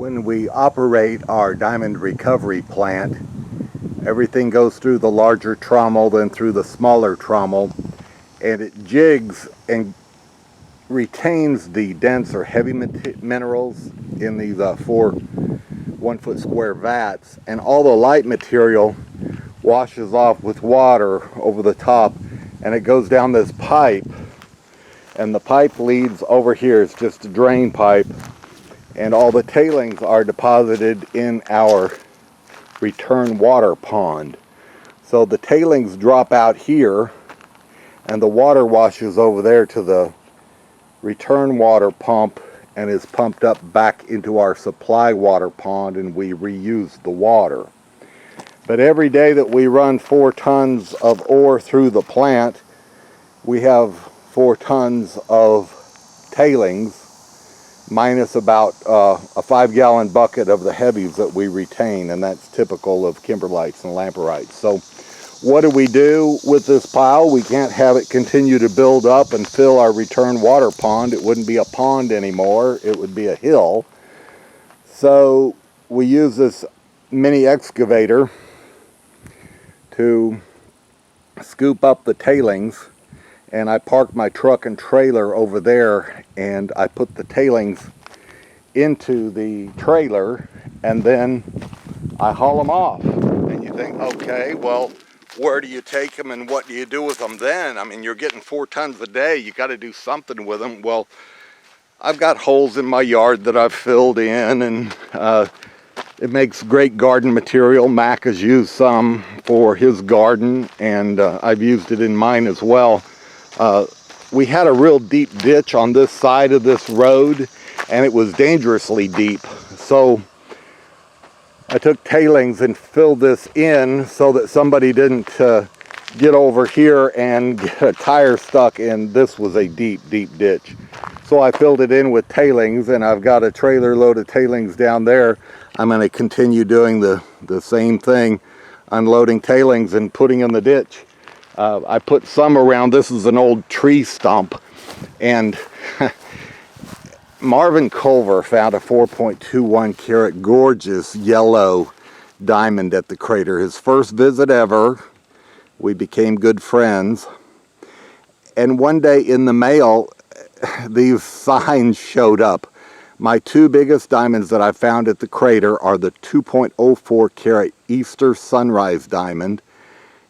When we operate our diamond recovery plant, everything goes through the larger trommel, then through the smaller trommel, and it jigs and retains the dense or heavy minerals in these 4 1-foot square vats, and all the light material washes off with water over the top, and it goes down this pipe, and the pipe leads over here. It's just a drain pipe, and all the tailings are deposited in our return water pond. So the tailings drop out here, and the water washes over there to the return water pump and is pumped up back into our supply water pond, and we reuse the water. But every day that we run 4 tons of ore through the plant, we have 4 tons of tailings, minus about a 5-gallon bucket of the heavies that we retain, and that's typical of kimberlites and lamperites. So what do we do with this pile? We can't have it continue to build up and fill our return water pond. It wouldn't be a pond anymore, it would be a hill. So we use this mini excavator to scoop up the tailings, and I parked my truck and trailer over there, and I put the tailings into the trailer, and then I haul them off. And you think, okay, well, where do you take them and what do you do with them then? I mean, you're getting 4 tons a day, you got to do something with them. Well, I've got holes in my yard that I've filled in, and it makes great garden material. Mac has used some for his garden, and I've used it in mine as well. We had a real deep ditch on this side of this road, and it was dangerously deep. So I took tailings and filled this in so that somebody didn't get over here and get a tire stuck, and this was a deep, deep ditch. So I filled it in with tailings, and I've got a trailer load of tailings down there. I'm going to continue doing the same thing, unloading tailings and putting in the ditch. I put some around. This is an old tree stump, and Marvin Culver found a 4.21 carat gorgeous yellow diamond at the crater. His first visit ever. We became good friends, and one day in the mail these signs showed up. My 2 biggest diamonds that I found at the crater are the 2.04 carat Easter Sunrise diamond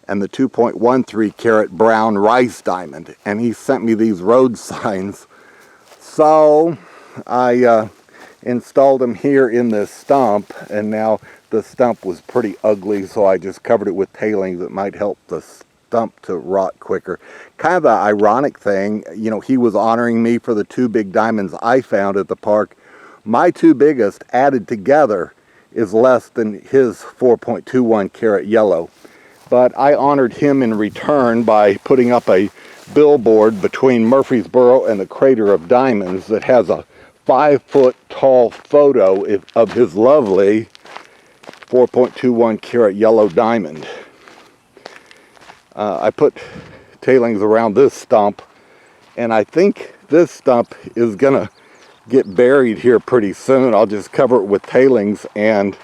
and the 2.13 carat brown rice diamond, and he sent me these road signs. So I installed them here in this stump, and now the stump was pretty ugly, so I just covered it with tailings that might help the stump to rot quicker. Kind of an ironic thing, you know, he was honoring me for the 2 big diamonds I found at the park. My 2 biggest added together is less than his 4.21 carat yellow. But I honored him in return by putting up a billboard between Murfreesboro and the Crater of Diamonds that has a 5-foot tall photo of his lovely 4.21 carat yellow diamond. I put tailings around this stump, and I think this stump is gonna get buried here pretty soon. I'll just cover it with tailings, and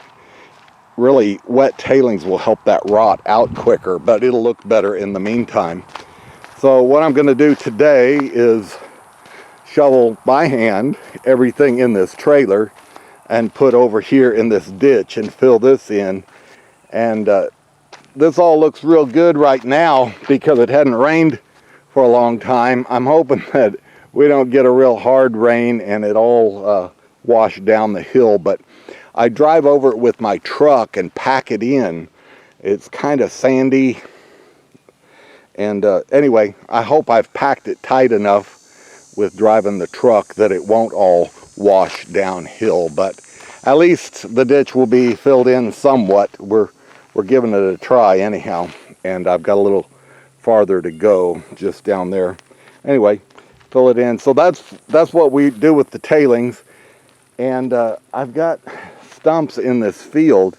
really wet tailings will help that rot out quicker, but it'll look better in the meantime. So what I'm going to do today is shovel by hand everything in this trailer and put over here in this ditch and fill this in. And this all looks real good right now because it hadn't rained for a long time. I'm hoping that we don't get a real hard rain and it all wash down the hill, but I drive over it with my truck and pack it in. It's kind of sandy, and anyway, I hope I've packed it tight enough with driving the truck that it won't all wash downhill, but at least the ditch will be filled in somewhat. We're giving it a try anyhow, and I've got a little farther to go just down there. Anyway, fill it in. So that's what we do with the tailings, and I've got stumps in this field,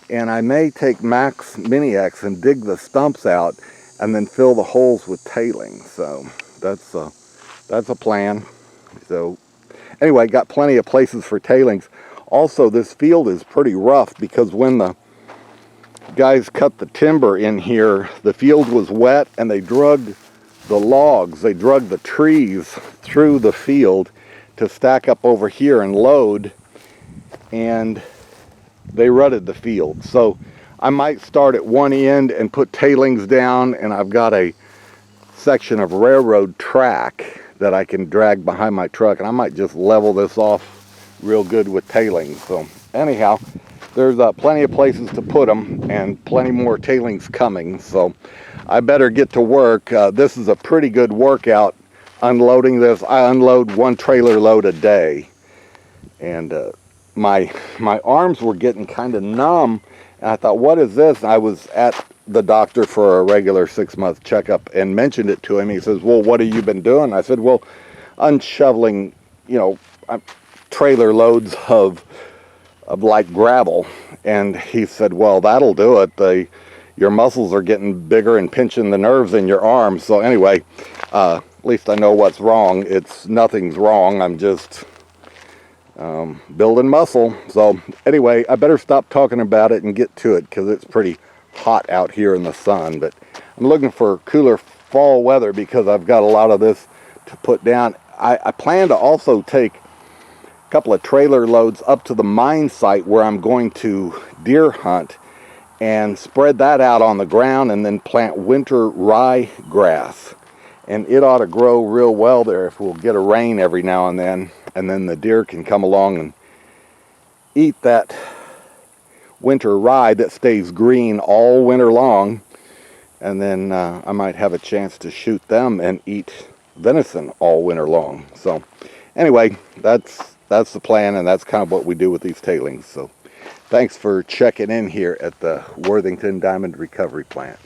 and I may take Mac's Mini X and dig the stumps out and then fill the holes with tailings. So that's a plan. So anyway, got plenty of places for tailings. Also, this field is pretty rough because when the guys cut the timber in here, the field was wet and they drug the logs, they drug the trees through the field to stack up over here and load, and they rutted the field. So I might start at one end and put tailings down, and I've got a section of railroad track that I can drag behind my truck, and I might just level this off real good with tailings. So anyhow, there's plenty of places to put them and plenty more tailings coming, so I better get to work. This is a pretty good workout unloading this. I unload 1 trailer load a day, and my arms were getting kind of numb, and I thought, what is this? I was at the doctor for a regular 6-month checkup and mentioned it to him. He says, well, what have you been doing? I said, well, unshoveling, trailer loads of like gravel. And he said, well, that'll do it. Your muscles are getting bigger and pinching the nerves in your arms. So anyway, at least I know what's wrong. Nothing's wrong. I'm just building muscle. So anyway, I better stop talking about it and get to it because it's pretty hot out here in the sun. But I'm looking for cooler fall weather because I've got a lot of this to put down. I plan to also take a couple of trailer loads up to the mine site where I'm going to deer hunt and spread that out on the ground and then plant winter rye grass. And it ought to grow real well there if we'll get a rain every now and then the deer can come along and eat that winter rye that stays green all winter long, and then I might have a chance to shoot them and eat venison all winter long. So anyway, that's the plan, and that's kind of what we do with these tailings. So thanks for checking in here at the Worthington Diamond Recovery Plant.